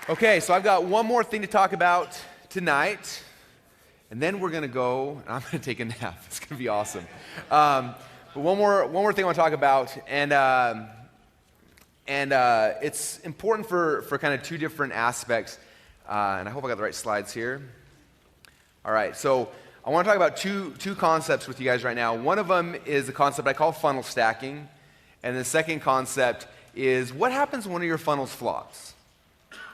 Okay, so I've got one more thing to talk about tonight, and then we're gonna go, and I'm gonna take a nap. It's gonna be awesome. But one more thing I want to talk about, and it's important for kind of two different aspects, and I hope I got the right slides here. All right, so I want to talk about two concepts with you guys right now. One of them is the concept I call funnel stacking, and the second concept is what happens when one of your funnels flops.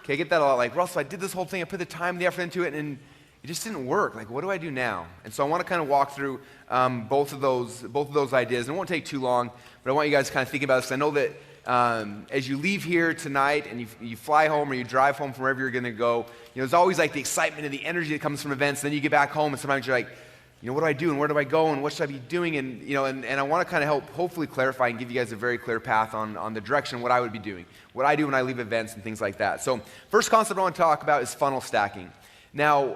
Okay, I get that a lot, like, Russell, I did this whole thing, I put the time, the effort into it, and it just didn't work. Like, what do I do now? And so I want to kind of walk through both of those ideas. And it won't take too long, but I want you guys to kind of think about this. I know that as you leave here tonight and you fly home or you drive home from wherever you're going to go, there's always like the excitement and the energy that comes from events. Then you get back home and sometimes you're like, what do I do and where do I go and what should I be doing? And and I want to kind of hopefully clarify and give you guys a very clear path on the direction what I would be doing, what I do when I leave events and things like that. So first concept I want to talk about is funnel stacking. Now,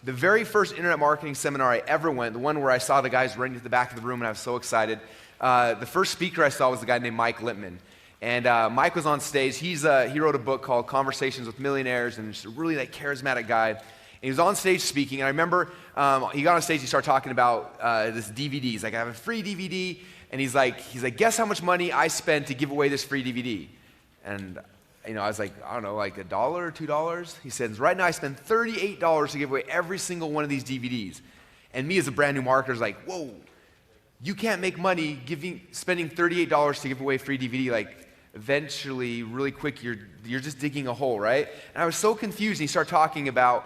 the very first internet marketing seminar I ever went, the one where I saw the guys running to the back of the room and I was so excited, the first speaker I saw was a guy named Mike Littman. And Mike was on stage. He wrote a book called Conversations with Millionaires, and he's a really charismatic guy. And he was on stage speaking, and I remember he got on stage, he started talking about this DVD. He's like, I have a free DVD, and he's like, guess how much money I spent to give away this free DVD? And I was like, I don't know, like $1 or $2? He says, right now I spend $38 to give away every single one of these DVDs. And me as a brand new marketer is like, whoa, you can't make money spending $38 to give away free DVD. Like, eventually, really quick, you're just digging a hole, right? And I was so confused, and he started talking about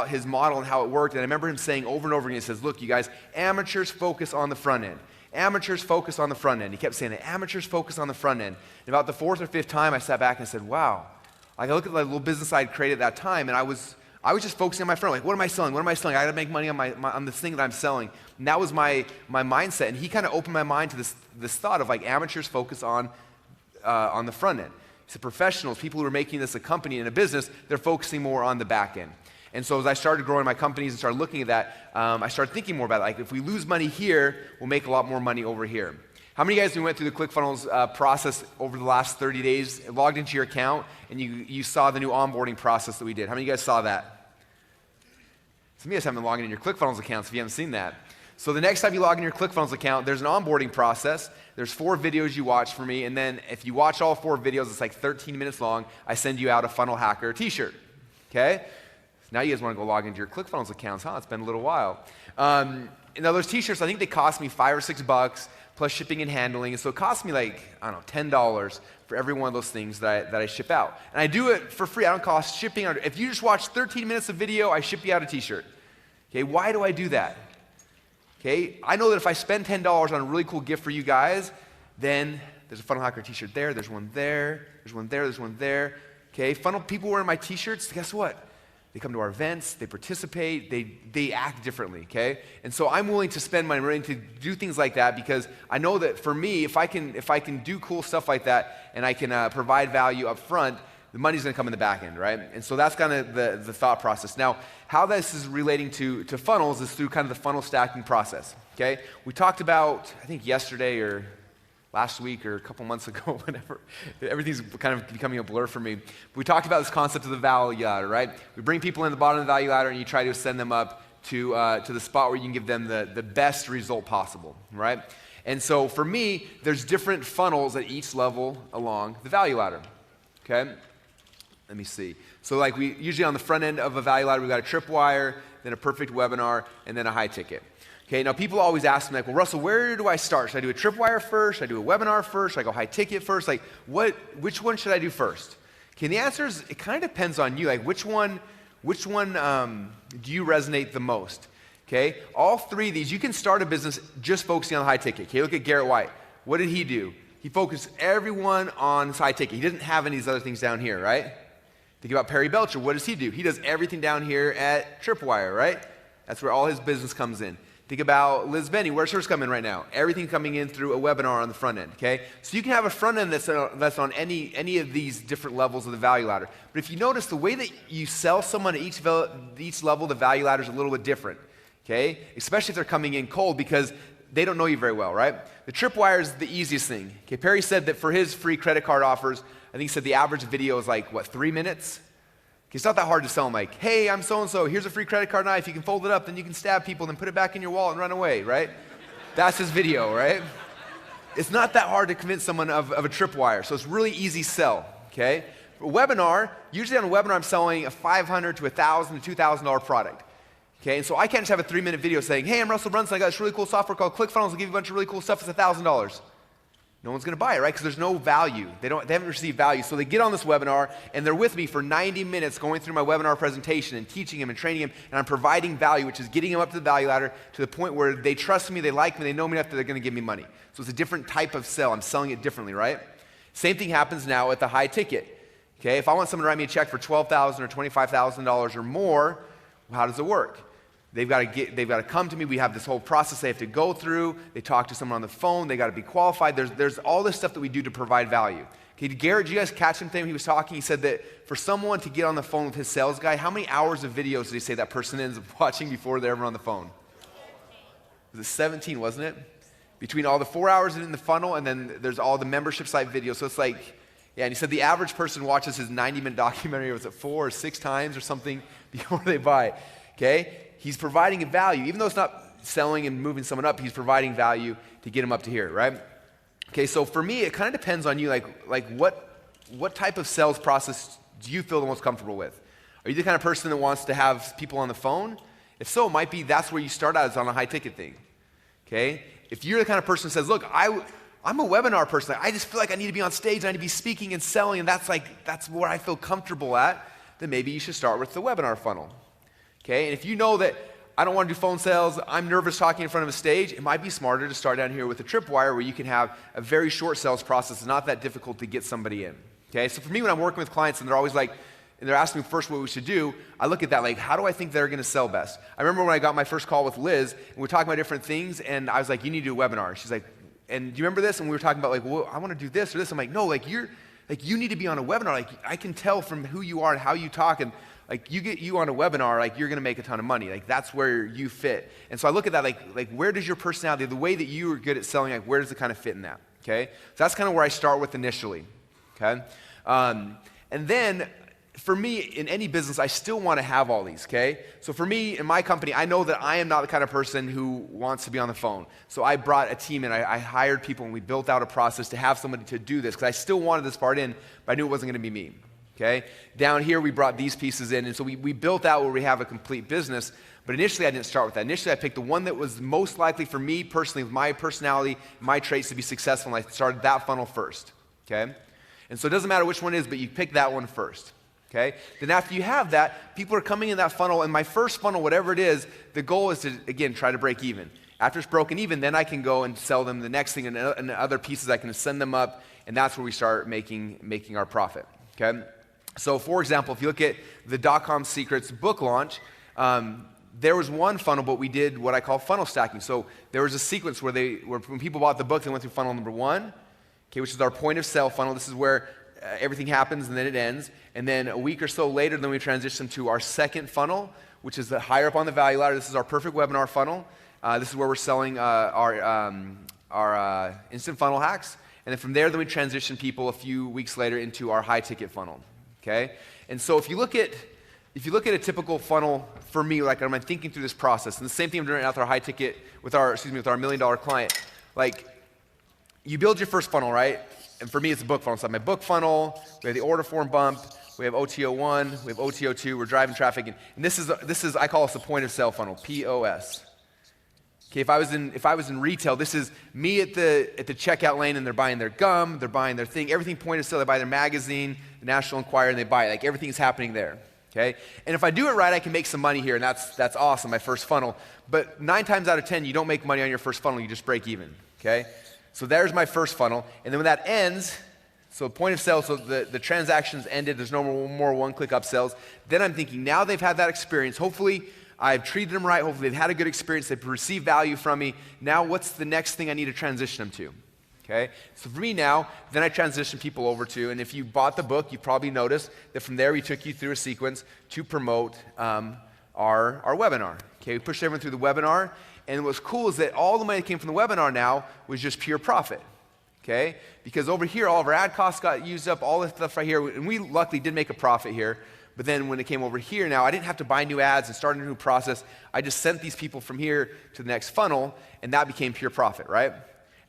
his model and how it worked. And I remember him saying over and over again, he says, look, you guys, amateurs focus on the front end. Amateurs focus on the front end. He kept saying that, amateurs focus on the front end. And about the fourth or fifth time, I sat back and said, wow. Like, I look at the little business I had created at that time, and I was just focusing on my front. Like, what am I selling? What am I selling? I got to make money on this thing that I'm selling. And that was my mindset. And he kind of opened my mind to this thought of like amateurs focus on the front end. He said professionals, people who are making this a company and a business, they're focusing more on the back end. And so as I started growing my companies and started looking at that, I started thinking more about it. Like, if we lose money here, we'll make a lot more money over here. How many of you guys who went through the ClickFunnels process over the last 30 days, logged into your account, and you saw the new onboarding process that we did? How many of you guys saw that? Some of you guys haven't logged in your ClickFunnels accounts if you haven't seen that. So the next time you log in your ClickFunnels account, there's an onboarding process. There's 4 videos you watch for me, and then if you watch all 4 videos, it's like 13 minutes long, I send you out a Funnel Hacker t-shirt, okay? Now you guys want to go log into your ClickFunnels accounts, huh? It's been a little while. Now those t-shirts, I think they cost me $5 or $6 plus shipping and handling. And so it cost me like, I don't know, $10 for every one of those things that I ship out. And I do it for free. I don't cost shipping. If you just watch 13 minutes of video, I ship you out a t-shirt. Okay, why do I do that? Okay, I know that if I spend $10 on a really cool gift for you guys, then there's a Funnel Hacker t-shirt there, there's one there, there's one there, there's one there. Okay, people wearing my t-shirts, guess what? They come to our events, they participate, they act differently, okay? And so I'm willing to spend money, I'm willing to do things like that because I know that for me, if I can do cool stuff like that and I can provide value up front, the money's gonna come in the back end, right? And so that's kind of the thought process. Now, how this is relating to funnels is through kind of the funnel stacking process, okay? We talked about, I think yesterday or last week or a couple months ago, whatever. Everything's kind of becoming a blur for me. We talked about this concept of the value ladder, right? We bring people in the bottom of the value ladder and you try to send them up to the spot where you can give them the best result possible, right? And so for me, there's different funnels at each level along the value ladder, okay? Let me see. So like we usually on the front end of a value ladder, we've got a tripwire, then a perfect webinar, and then a high ticket. Okay, now people always ask me, like, well, Russell, where do I start? Should I do a tripwire first? Should I do a webinar first? Should I go high ticket first? Like, which one should I do first? Okay, and the answer is, it kind of depends on you. Like, which one do you resonate the most? Okay, all 3 of these, you can start a business just focusing on high ticket. Okay, look at Garrett White. What did he do? He focused everyone on his high ticket. He didn't have any of these other things down here, right? Think about Perry Belcher. What does he do? He does everything down here at Tripwire, right? That's where all his business comes in. Think about Liz Benny. Where's hers coming right now? Everything coming in through a webinar on the front end, okay? So you can have a front end that's on any of these different levels of the value ladder. But if you notice, the way that you sell someone at each level of the value ladder is a little bit different, okay? Especially if they're coming in cold because they don't know you very well, right? The tripwire is the easiest thing. Okay, Perry said that for his free credit card offers, I think he said the average video is like, what, 3 minutes? It's not that hard to sell them like, hey, I'm so-and-so, here's a free credit card knife, you can fold it up, then you can stab people, then put it back in your wallet and run away, right? That's his video, right? It's not that hard to convince someone of a tripwire, so it's really easy sell, okay? A webinar, usually on a webinar I'm selling a $500 to $1,000 to $2,000 product, okay? And so I can't just have a 3-minute video saying, hey, I'm Russell Brunson, I got this really cool software called ClickFunnels, I'll give you a bunch of really cool stuff, it's $1,000. No one's going to buy it, right? Because there's no value. They haven't received value. So they get on this webinar, and they're with me for 90 minutes going through my webinar presentation and teaching them and training them, and I'm providing value, which is getting them up to the value ladder to the point where they trust me, they like me, they know me enough that they're going to give me money. So it's a different type of sell. I'm selling it differently, right? Same thing happens now at the high ticket. Okay, if I want someone to write me a check for $12,000 or $25,000 or more, well, how does it work? They've got to come to me. We have this whole process they have to go through. They talk to someone on the phone. They got to be qualified. There's all this stuff that we do to provide value. Okay, Garrett, did you guys catch him when he was talking? He said that for someone to get on the phone with his sales guy, how many hours of videos did he say that person ends up watching before they're ever on the phone? Was it 17, wasn't it? Between all the 4 hours in the funnel and then there's all the membership site videos. So it's like, yeah, and he said the average person watches his 90-minute documentary, was it 4 or 6 times or something before they buy, okay? He's providing a value. Even though it's not selling and moving someone up, he's providing value to get him up to here, right? Okay, so for me, it kind of depends on you, like what type of sales process do you feel the most comfortable with? Are you the kind of person that wants to have people on the phone? If so, it might be that's where you start out, is on a high-ticket thing, okay? If you're the kind of person that says, look, I'm a webinar person. I just feel like I need to be on stage, and I need to be speaking and selling, and that's where I feel comfortable at, then maybe you should start with the webinar funnel. Okay, and if you know that I don't want to do phone sales, I'm nervous talking in front of a stage, it might be smarter to start down here with a tripwire where you can have a very short sales process. It's not that difficult to get somebody in. Okay, so for me, when I'm working with clients and they're always like, and they're asking me first what we should do, I look at that like, how do I think they're going to sell best? I remember when I got my first call with Liz, and we were talking about different things, and I was like, you need to do a webinar. She's like, and do you remember this? And we were talking about like, well, I want to do this or this. I'm like, no, you need to be on a webinar. Like, I can tell from who you are and how you talk, and like you on a webinar, like you're going to make a ton of money. Like that's where you fit. And so I look at that like where does your personality, the way that you are good at selling, like where does it kind of fit in that? Okay, so that's kind of where I start with initially. Okay, and then for me in any business, I still want to have all these. Okay, so for me in my company, I know that I am not the kind of person who wants to be on the phone. So I brought a team in. I hired people, and we built out a process to have somebody to do this because I still wanted this part in, but I knew it wasn't going to be me. Okay? Down here, we brought these pieces in, and so we built out where we have a complete business, but initially I didn't start with that. Initially, I picked the one that was most likely for me personally, with my personality, my traits to be successful, and I started that funnel first. Okay? And so it doesn't matter which one it is, but you pick that one first. Okay? Then after you have that, people are coming in that funnel, and my first funnel, whatever it is, the goal is to, again, try to break even. After it's broken even, then I can go and sell them the next thing, and other pieces I can send them up, and that's where we start making our profit. Okay? So, for example, if you look at the .com Secrets book launch, there was one funnel, but we did what I call funnel stacking. So there was a sequence where when people bought the book, they went through funnel number 1, okay, which is our point of sale funnel. This is where everything happens and then it ends. And then a week or so later, then we transition to our second funnel, which is the higher up on the value ladder. This is our perfect webinar funnel. This is where we're selling our instant funnel hacks. And then from there, then we transition people a few weeks later into our high ticket funnel. Okay, and so if you look at a typical funnel for me, like I'm thinking through this process, and the same thing I'm doing right now with our high ticket, with our $1 million client, like you build your first funnel, right? And for me, it's a book funnel. So I have my book funnel, we have the order form bump, we have OTO1, we have OTO2, we're driving traffic, and this is I call this the point of sale funnel, POS. Okay, if I was in retail, this is me at the checkout lane, and they're buying their gum, they're buying their thing, everything point of sale. They buy their magazine, the National Enquirer, and they buy it. Like everything's happening there. Okay, and if I do it right, I can make some money here, and that's awesome. My first funnel, but 9 times out of 10, you don't make money on your first funnel. You just break even. Okay, so there's my first funnel, and then when that ends, so point of sale, so the transactions ended. There's no more one-click upsells. Then I'm thinking now they've had that experience. Hopefully, I've treated them right. Hopefully they've had a good experience. They've received value from me. Now what's the next thing I need to transition them to? Okay, so for me now, then I transition people over to, and if you bought the book, you probably noticed that from there we took you through a sequence to promote our webinar. Okay, we pushed everyone through the webinar, and what's cool is that all the money that came from the webinar now was just pure profit. okay? Because over here, all of our ad costs got used up, all this stuff right here, and we luckily did make a profit here. But then when it came over here now, I didn't have to buy new ads and start a new process. I just sent these people from here to the next funnel, and that became pure profit, right?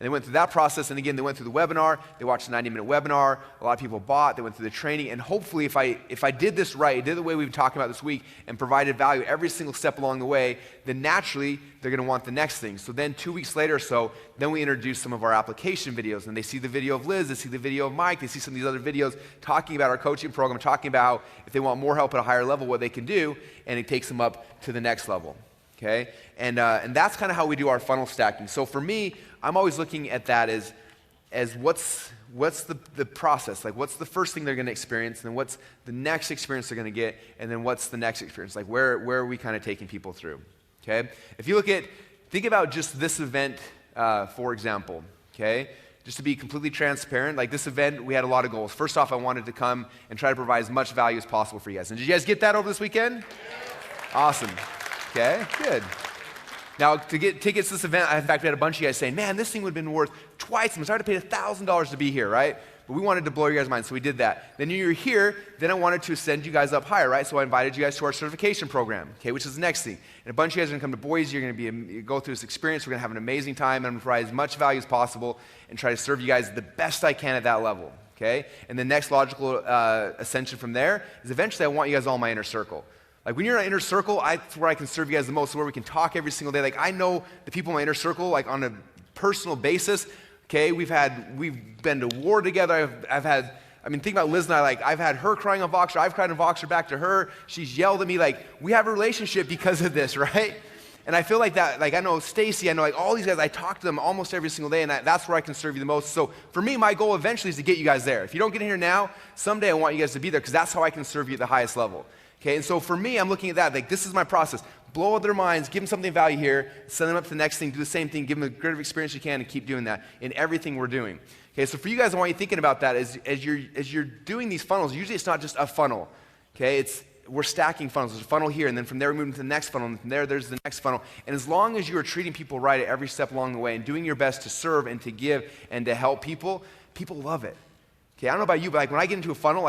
And they went through that process, and again, they went through the webinar, they watched a 90-minute webinar, a lot of people bought, they went through the training, and hopefully if I did this right, did the way we've been talking about this week, and provided value every single step along the way, then naturally, they're gonna want the next thing. So then 2 weeks later or so, then we introduce some of our application videos, and they see the video of Liz, they see the video of Mike, they see some of these other videos talking about our coaching program, talking about how if they want more help at a higher level, what they can do, and it takes them up to the next level. Okay, and that's kind of how we do our funnel stacking. So for me, I'm always looking at that as what's the process, like what's the first thing they're going to experience, and then what's the next experience they're going to get, and then what's the next experience, like where are we kind of taking people through? Okay, if you think about just this event, for example. Okay, just to be completely transparent, like this event, we had a lot of goals. First off, I wanted to come and try to provide as much value as possible for you guys. And did you guys get that over this weekend? Awesome. Okay, good. Now, to get tickets to this event, in fact, we had a bunch of you guys saying, man, this thing would have been worth twice. I'm sorry to pay $1,000 to be here, right? But we wanted to blow your guys' minds, so we did that. Then you're here, then I wanted to send you guys up higher, right? So I invited you guys to our certification program, okay, which is the next thing. And a bunch of you guys are going to come to Boise. You're going to go through this experience. We're going to have an amazing time. I'm going to provide as much value as possible and try to serve you guys the best I can at that level, okay? And the next logical ascension from there is eventually I want you guys all in my inner circle. Like when you're in an inner circle, that's where I can serve you guys the most, where we can talk every single day. Like I know the people in my inner circle, like on a personal basis, okay? We've been to war together. Think about Liz and I, like I've had her crying on Voxer, I've cried on Voxer back to her. She's yelled at me, like we have a relationship because of this, right? And I feel like that, like I know Stacy, I know like all these guys, I talk to them almost every single day, and that's where I can serve you the most. So for me, my goal eventually is to get you guys there. If you don't get in here now, someday I want you guys to be there because that's how I can serve you at the highest level. Okay, and so for me, I'm looking at that, like this is my process. Blow out their minds, give them something of value here, send them up to the next thing, do the same thing, give them the greatest experience you can, and keep doing that in everything we're doing. Okay, so for you guys, I want you thinking about that as you're doing these funnels. Usually it's not just a funnel, okay? We're stacking funnels. There's a funnel here, and then from there we move to the next funnel, and from there's the next funnel. And as long as you are treating people right at every step along the way and doing your best to serve and to give and to help people, people love it. Okay, I don't know about you, but like when I get into a funnel,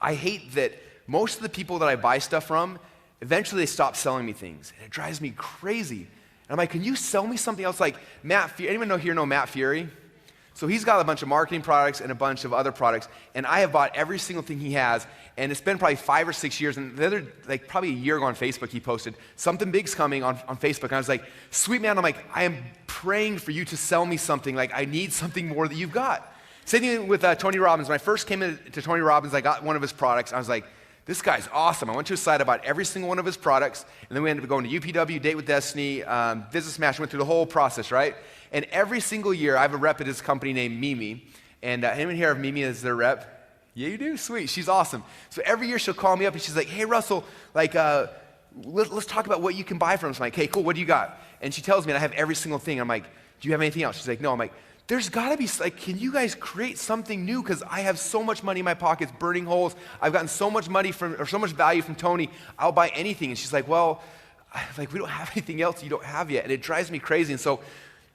I hate that most of the people that I buy stuff from, eventually they stop selling me things. And it drives me crazy. And I'm like, can you sell me something else? Like Matt Fury, anyone know Matt Fury? So he's got a bunch of marketing products and a bunch of other products, and I have bought every single thing he has, and it's been probably 5 or 6 years, and the other, like probably a year ago on Facebook, he posted, something big's coming on Facebook, and I was like, sweet man, I'm like, I am praying for you to sell me something, like I need something more that you've got. Same thing with Tony Robbins. When I first came into Tony Robbins, I got one of his products, I was like, this guy's awesome. I went to his site, I bought every single one of his products, and then we ended up going to UPW, Date with Destiny, Business Match, went through the whole process, right? And every single year, I have a rep at his company named Mimi, and anyone here have Mimi as their rep? Yeah, you do? Sweet, she's awesome. So every year she'll call me up and she's like, hey Russell, like let's talk about what you can buy from us. I'm like, hey, cool, what do you got? And she tells me, and I have every single thing. I'm like, do you have anything else? She's like, no. I'm like, there's gotta be, like, can you guys create something new? Because I have so much money in my pockets, burning holes. I've gotten so much money or so much value from Tony, I'll buy anything. And she's like, well, like we don't have anything else you don't have yet. And it drives me crazy. And so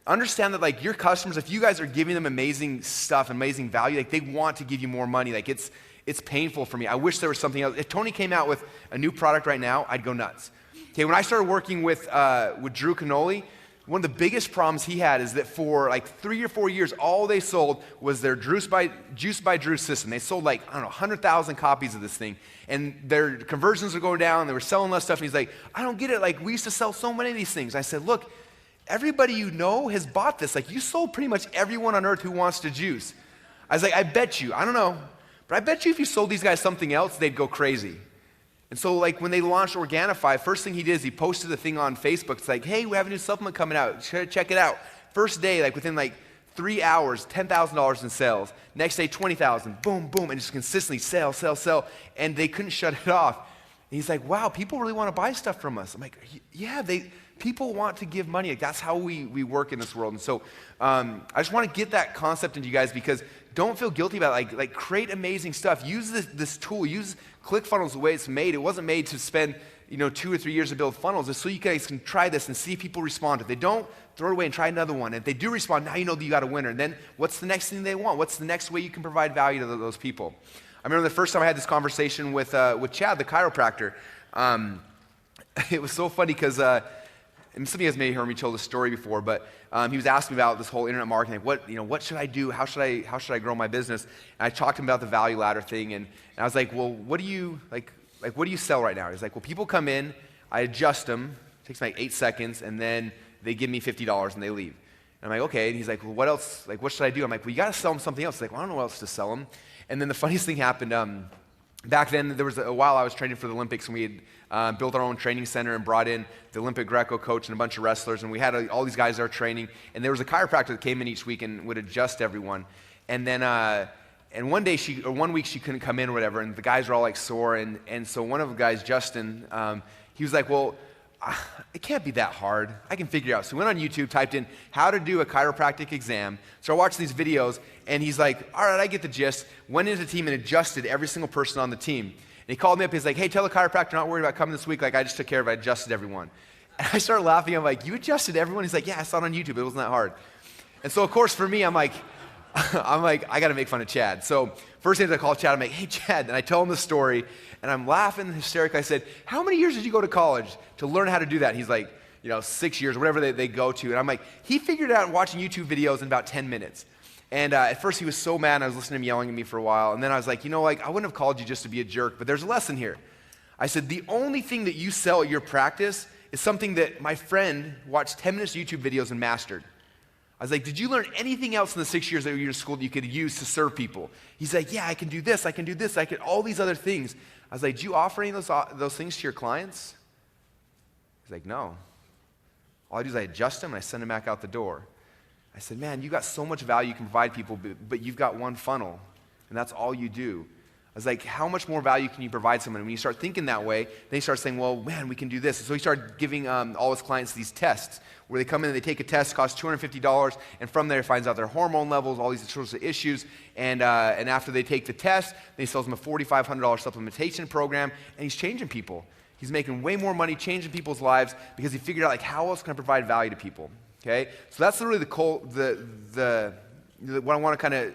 understand that like your customers, if you guys are giving them amazing stuff, amazing value, like they want to give you more money. Like it's painful for me. I wish there was something else. If Tony came out with a new product right now, I'd go nuts. Okay, when I started working with Drew Canoli, one of the biggest problems he had is that for like 3 or 4 years, all they sold was their Juice by Drew system. They sold like, I don't know, 100,000 copies of this thing. And their conversions were going down. They were selling less stuff. And he's like, I don't get it. Like we used to sell so many of these things. I said, look, everybody you know has bought this. Like you sold pretty much everyone on earth who wants to juice. I was like, I bet you, I don't know, but I bet you if you sold these guys something else, they'd go crazy. And so like when they launched Organifi, first thing he did is he posted a thing on Facebook. It's like, hey, we have a new supplement coming out. Check it out. First day, like within like 3 hours, $10,000 in sales. Next day, 20,000. Boom, boom, and just consistently sell. And they couldn't shut it off. And he's like, wow, people really want to buy stuff from us. I'm like, yeah, people want to give money. Like, that's how we work in this world. And so I just want to get that concept into you guys because don't feel guilty about it. Like create amazing stuff. Use this tool. Use ClickFunnels the way it's made. It wasn't made to spend 2 or 3 years to build funnels is so you guys can try this and see if people respond. If they don't, throw it away and try another one. If they do respond, now you know that you got a winner. And then what's the next thing they want? What's the next way you can provide value to those people? I remember the first time I had this conversation with Chad, the chiropractor. It was so funny because, and some of you guys may have heard me tell this story before, but he was asking me about this whole internet marketing. What should I do? How should I grow my business? And I talked to him about the value ladder thing, and I was like, well, what do you what do you sell right now? He's like, well, people come in, I adjust them, it takes me like 8 seconds, and then they give me $50 and they leave. And I'm like, okay. And he's like, well, what else? What should I do? I'm like, well, you got to sell them something else. He's like, well, I don't know what else to sell them. And then the funniest thing happened. Back then, there was a while I was training for the Olympics, and we had built our own training center and brought in the Olympic Greco coach and a bunch of wrestlers, and we had all these guys there training. And there was a chiropractor that came in each week and would adjust everyone. And then, and one week she couldn't come in or whatever, and the guys were all like sore. And so one of the guys, Justin, he was like, well, it can't be that hard. I can figure it out. So we went on YouTube, typed in how to do a chiropractic exam. So I watched these videos, and he's like, all right, I get the gist. Went into the team and adjusted every single person on the team. And he called me up. He's like, hey, tell the chiropractor not worried about coming this week. I just took care of it. I adjusted everyone. And I started laughing. I'm like, you adjusted everyone? He's like, yeah, I saw it on YouTube. It wasn't that hard. And so, of course, for me, I'm like, I got to make fun of Chad. So first thing I call Chad, I'm like, hey, Chad. And I tell him the story, and I'm laughing hysterically. I said, how many years did you go to college to learn how to do that? And he's like, 6 years, whatever they go to. And I'm like, he figured it out watching YouTube videos in about 10 minutes. And at first he was so mad, and I was listening to him yelling at me for a while. And then I was like, I wouldn't have called you just to be a jerk, but there's a lesson here. I said, the only thing that you sell at your practice is something that my friend watched 10 minutes of YouTube videos and mastered. I was like, did you learn anything else in the 6 years that you were in school that you could use to serve people? He's like, yeah, I can do this, I can do this, I can all these other things. I was like, do you offer any of those things to your clients? He's like, no. All I do is I adjust them and I send them back out the door. I said, man, you got so much value you can provide people, but you've got one funnel, and that's all you do. I was like, how much more value can you provide someone? And when you start thinking that way, then you start saying, well, man, we can do this. And so he started giving all his clients these tests where they come in and they take a test, costs $250, and from there he finds out their hormone levels, all these sorts of issues. And after they take the test, then he sells them a $4,500 supplementation program, and he's changing people. He's making way more money changing people's lives because he figured out, how else can I provide value to people? Okay? So that's really what I want to kind of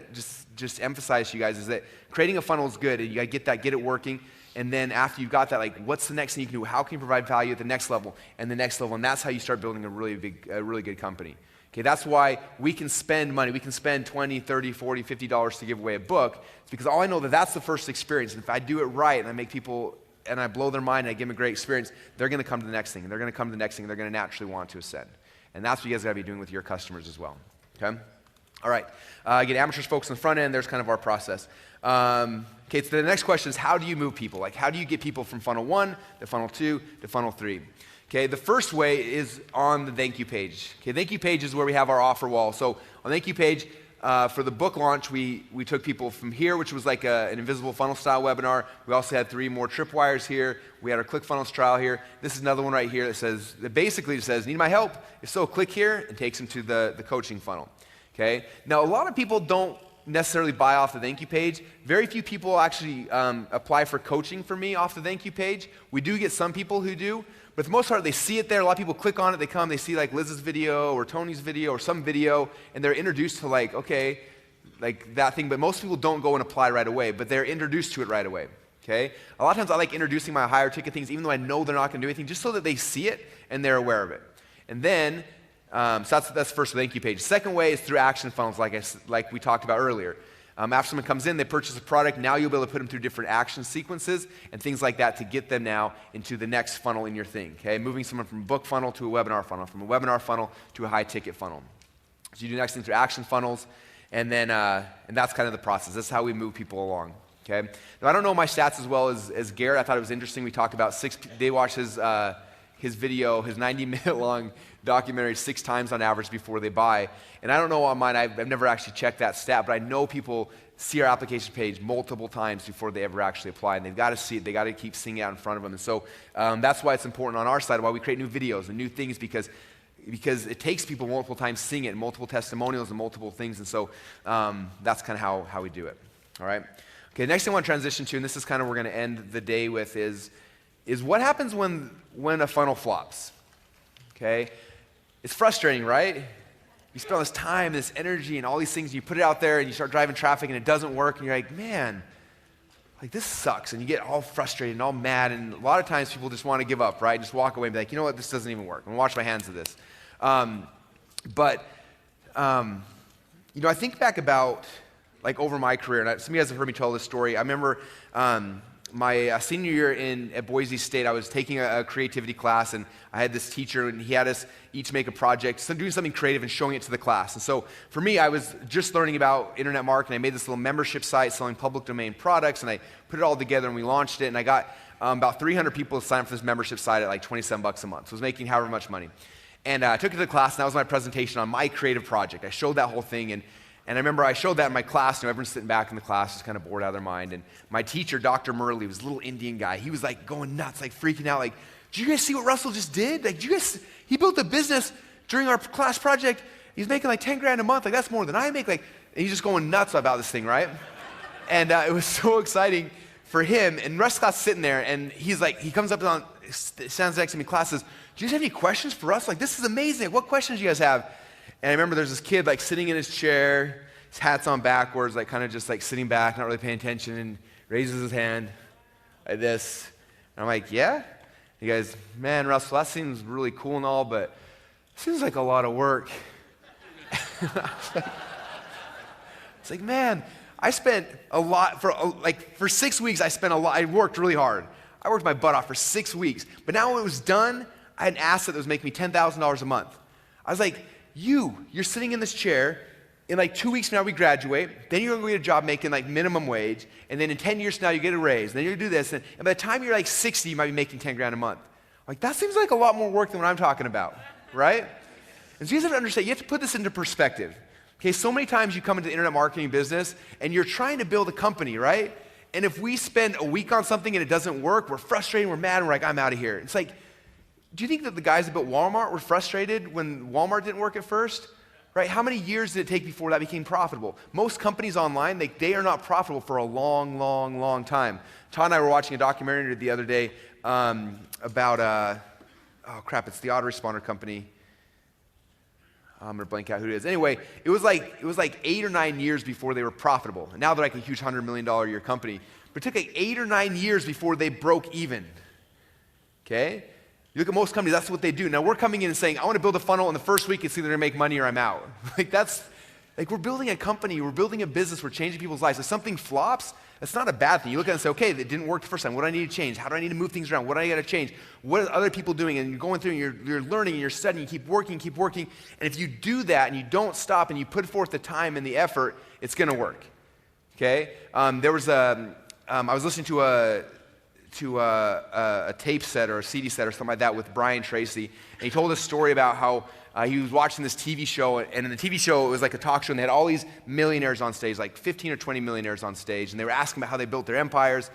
just emphasize to you guys is that creating a funnel is good, and you got to get it working. And then after you've got that, what's the next thing you can do? How can you provide value at the next level and the next level? And that's how you start building a really good company. Okay, that's why we can spend money. We can spend $20, $30, $40, $50 to give away a book. It's because all I know that's the first experience. And if I do it right and I make people, and I blow their mind and I give them a great experience, they're going to come to the next thing. And they're going to come to the next thing. And they're going to naturally want to ascend. And that's what you guys got to be doing with your customers as well. Okay? All right. Again, amateurs focus on the front end. There's kind of our process. Okay, so the next question is, how do you move people? How do you get people from funnel 1 to funnel 2 to funnel 3? Okay, the first way is on the thank you page. Okay, thank you page is where we have our offer wall. So on the thank you page, for the book launch, we took people from here, which was like an invisible funnel style webinar. We also had 3 more tripwires here. We had our ClickFunnels trial here. This is another one right here that basically says, need my help? If so, click here, and takes them to the coaching funnel. Okay, now a lot of people don't necessarily buy off the thank you page. Very few people actually apply for coaching for me off the thank you page. We do get some people who do, but for the most part, they see it there. A lot of people click on it, they come, they see Liz's video or Tony's video or some video, and they're introduced to that thing, but most people don't go and apply right away, but they're introduced to it right away. Okay? A lot of times I like introducing my higher ticket things, even though I know they're not going to do anything, just so that they see it and they're aware of it. And then so that's the first thank you page. Second way is through action funnels, like we talked about earlier. After someone comes in, they purchase a product, now you'll be able to put them through different action sequences and things like that to get them now into the next funnel in your thing. Okay, moving someone from a book funnel to a webinar funnel, from a webinar funnel to a high ticket funnel. So you do the next thing through action funnels, and then and that's kind of the process. That's how we move people along. Okay. Now I don't know my stats as well as Garrett. I thought it was interesting. We talked about they watched his video, his 90-minute long documentary 6 times on average before they buy. And I don't know on mine, I've never actually checked that stat, but I know people see our application page multiple times before they ever actually apply. And they've got to see it. They've got to keep seeing it out in front of them. And so that's why it's important on our side, why we create new videos and new things, because it takes people multiple times seeing it, and multiple testimonials and multiple things. And so that's kind of how we do it. All right? Okay, next thing I want to transition to, and this is kind of we're going to end the day with, is is what happens when a funnel flops, okay? It's frustrating, right? You spend all this time, this energy, and all these things, and you put it out there, and you start driving traffic, and it doesn't work, and you're like, man, like this sucks, and you get all frustrated and all mad, and a lot of times people just want to give up, right? Just walk away and be like, you know what, this doesn't even work. I'm gonna wash my hands of this. I think back about, like, over my career, and some of you guys have heard me tell this story. I remember my senior year at Boise State, I was taking a creativity class, and I had this teacher, and he had us each make a project, doing something creative and showing it to the class. And so for me, I was just learning about internet marketing. I made this little membership site selling public domain products, and I put it all together, and we launched it, and I got about 300 people to sign up for this membership site at like $27 a month. So I was making however much money. And I took it to the class, and that was my presentation on my creative project. I showed that whole thing, and I remember I showed that in my class, and everyone's sitting back in the class, just kind of bored out of their mind. And my teacher, Dr. Murley, was a little Indian guy. He was like going nuts, like freaking out, like, did you guys see what Russell just did? Like, he built a business during our class project. He's making like 10 grand a month. Like, that's more than I make. Like, and he's just going nuts about this thing, right? And it was so exciting for him. And the rest of the class is sitting there, and he's like, he comes up and stands next to me in class, says, do you guys have any questions for us? Like, this is amazing. What questions do you guys have? And I remember there's this kid like sitting in his chair, his hat's on backwards, like kind of just like sitting back, not really paying attention, and raises his hand like this. And I'm like, yeah? He goes, man, Russell, that seems really cool and all, but it seems like a lot of work. It's like, man, I spent a lot, for 6 weeks, I worked really hard. I worked my butt off for 6 weeks. But now when it was done, I had an asset that was making me $10,000 a month. I was like, you're sitting in this chair. In like 2 weeks from now, we graduate. Then you're going to get a job making like minimum wage. And then in 10 years from now, you get a raise. And then you're going to do this. And by the time you're like 60, you might be making 10 grand a month. Like, that seems like a lot more work than what I'm talking about, right? And so you have to understand, you have to put this into perspective. Okay, so many times you come into the internet marketing business, and you're trying to build a company, right? And if we spend a week on something and it doesn't work, we're frustrated, we're mad, and we're like, I'm out of here. It's like, do you think that the guys that built Walmart were frustrated when Walmart didn't work at first? Right? How many years did it take before that became profitable? Most companies online, they are not profitable for a long, long, long time. Todd and I were watching a documentary the other day about, it's the autoresponder company. I'm going to blank out who it is. Anyway, it was like 8 or 9 years before they were profitable. And now they're like a huge $100 million a year company. But it took like 8 or 9 years before they broke even. Okay? You look at most companies, that's what they do. Now we're coming in and saying, I want to build a funnel, and the first week it's either going to make money or I'm out. We're building a company, we're building a business, we're changing people's lives. If something flops, that's not a bad thing. You look at it and say, okay, that didn't work the first time. What do I need to change? How do I need to move things around? What do I got to change? What are other people doing? And you're going through and you're learning and you're studying, you keep working. And if you do that and you don't stop and you put forth the time and the effort, it's going to work. Okay? I was listening to a tape set or a CD set or something like that with Brian Tracy, and he told a story about how he was watching this TV show, and in the TV show, it was like a talk show, and they had all these millionaires on stage, like 15 or 20 millionaires on stage, and they were asking about how they built their empires,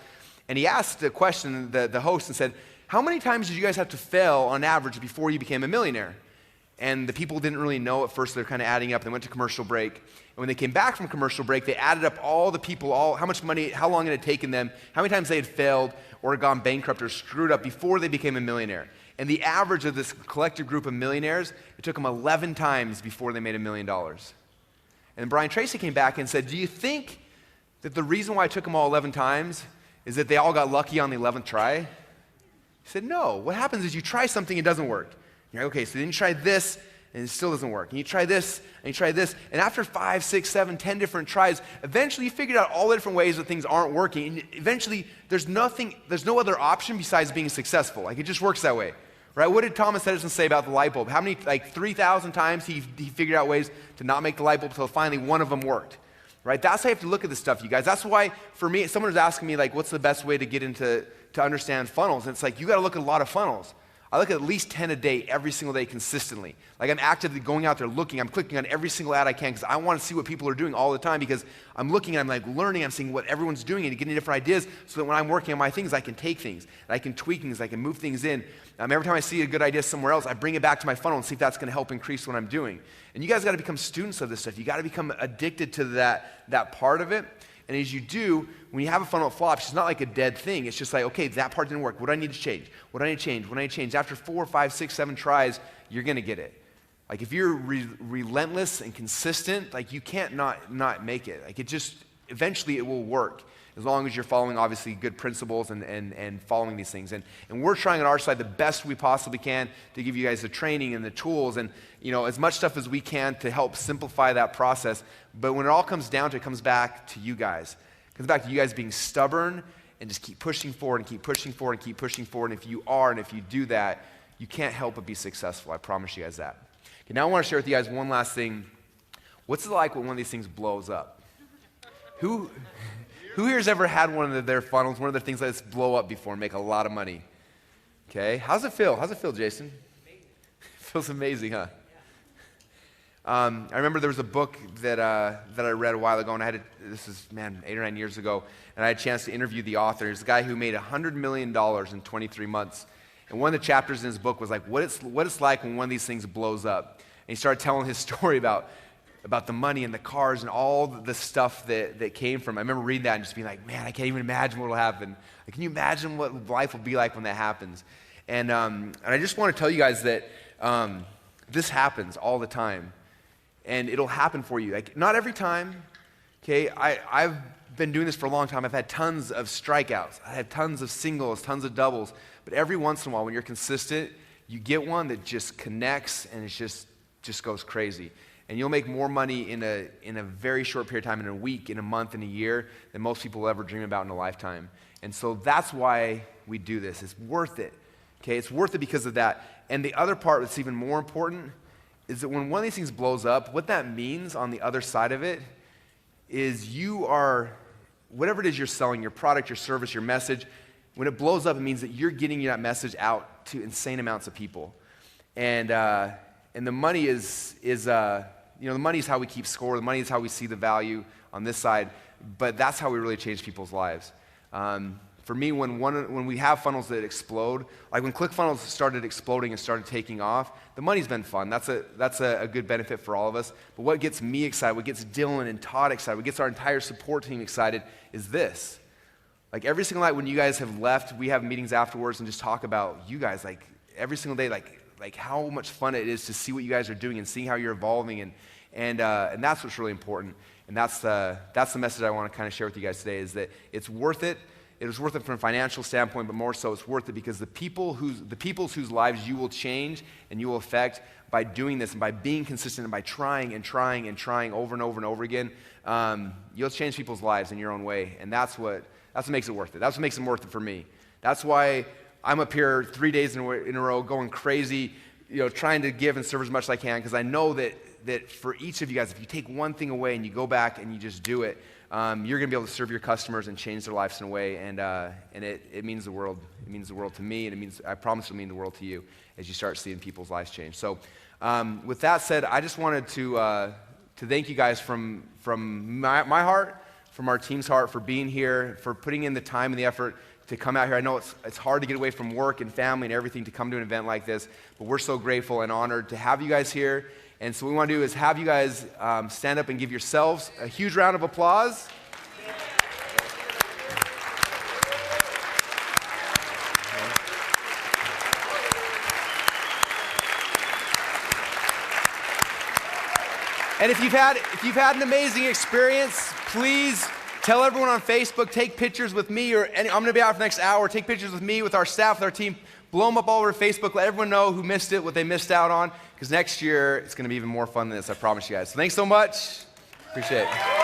and he asked the question, the host, and said, how many times did you guys have to fail on average before you became a millionaire? And the people didn't really know at first. They're kind of adding up. They went to commercial break. And when they came back from commercial break, they added up all the people, how much money, how long it had taken them, how many times they had failed or gone bankrupt or screwed up before they became a millionaire. And the average of this collective group of millionaires, it took them 11 times before they made $1 million. And Brian Tracy came back and said, do you think that the reason why it took them all 11 times is that they all got lucky on the 11th try? He said, no. What happens is you try something, it doesn't work. You're like, okay, so then you try this, and it still doesn't work. And you try this, and you try this. And after 5, 6, 7, 10 different tries, eventually you figured out all the different ways that things aren't working. And eventually, there's no other option besides being successful. Like, it just works that way. Right? What did Thomas Edison say about the light bulb? How many, 3,000 times he figured out ways to not make the light bulb until finally one of them worked. Right? That's how you have to look at this stuff, you guys. That's why, for me, someone was asking me, what's the best way to get into, to understand funnels? And it's like, you got to look at a lot of funnels. I look at least 10 a day, every single day consistently. I'm actively going out there looking. I'm clicking on every single ad I can because I want to see what people are doing all the time because I'm looking and I'm learning. I'm seeing what everyone's doing and getting different ideas so that when I'm working on my things, I can take things. And I can tweak things. I can move things in. Every time I see a good idea somewhere else, I bring it back to my funnel and see if that's going to help increase what I'm doing. And you guys got to become students of this stuff. You got to become addicted to that part of it. And as you do, when you have a funnel that flops, it's not like a dead thing. It's just like, okay, that part didn't work. What do I need to change? What do I need to change? What do I need to change? After 4, 5, 6, 7 tries, you're going to get it. Like if you're relentless and consistent, like you can't not make it. Like it just, eventually it will work as long as you're following obviously good principles and following these things. And we're trying on our side the best we possibly can to give you guys the training and the tools and as much stuff as we can to help simplify that process. But when it all comes down to it, comes back to you guys. It comes back to you guys being stubborn and just keep pushing forward and keep pushing forward and keep pushing forward. And if you are and if you do that, you can't help but be successful. I promise you guys that. Okay, now I want to share with you guys one last thing. What's it like when one of these things blows up? Who here's ever had one of their funnels, one of their things like this blow up before and make a lot of money? Okay, how's it feel? How's it feel, Jason? Amazing. Feels amazing, huh? Yeah. I remember there was a book that I read a while ago, and this is 8 or 9 years ago, and I had a chance to interview the author. He's a guy who made $100 million in 23 months. And one of the chapters in his book was like, what it's like when one of these things blows up. And he started telling his story about the money and the cars and all the stuff that came from it. I remember reading that and just being like, man, I can't even imagine what will happen. Like, can you imagine what life will be like when that happens? And I just want to tell you guys that this happens all the time. And it'll happen for you. Like, not every time, okay? I've been doing this for a long time. I've had tons of strikeouts. I had tons of singles, tons of doubles. But every once in a while, when you're consistent, you get one that just connects and it just goes crazy. And you'll make more money in a very short period of time, in a week, in a month, in a year, than most people will ever dream about in a lifetime. And so that's why we do this. It's worth it. Okay, it's worth it because of that. And the other part that's even more important is that when one of these things blows up, what that means on the other side of it is you are, whatever it is you're selling, your product, your service, your message, when it blows up, it means that you're getting that message out to insane amounts of people. And the money the money is how we keep score. The money is how we see the value on this side. But that's how we really change people's lives. For me, when we have funnels that explode, like when ClickFunnels started exploding and started taking off, the money's been fun. That's a good benefit for all of us. But what gets me excited, what gets Dylan and Todd excited, what gets our entire support team excited is this. Like every single night when you guys have left, we have meetings afterwards and just talk about you guys. Like every single day, like how much fun it is to see what you guys are doing and seeing how you're evolving, and that's what's really important. And that's the message I want to kind of share with you guys today, is that it's worth it. It was worth it from a financial standpoint, but more so it's worth it because the people's whose lives you will change and you will affect by doing this and by being consistent and by trying and trying and trying over and over and over again, you'll change people's lives in your own way, and that's what makes it worth it. That's what makes it worth it for me. That's why I'm up here 3 days in a row going crazy, trying to give and serve as much as I can, because I know that for each of you guys, if you take one thing away and you go back and you just do it, you're going to be able to serve your customers and change their lives in a way, and it means the world. It means the world to me, and I promise it'll mean the world to you as you start seeing people's lives change. So with that said, I just wanted to thank you guys from my heart, from our team's heart, for being here, for putting in the time and the effort to come out here. I know it's hard to get away from work and family and everything to come to an event like this, but we're so grateful and honored to have you guys here. And so what we want to do is have you guys stand up and give yourselves a huge round of applause. And if you've had an amazing experience, please tell everyone on Facebook, take pictures with me, I'm going to be out for the next hour. Take pictures with me, with our staff, with our team. Blow them up all over Facebook. Let everyone know who missed it, what they missed out on, because next year it's going to be even more fun than this, I promise you guys. So thanks so much. Appreciate it.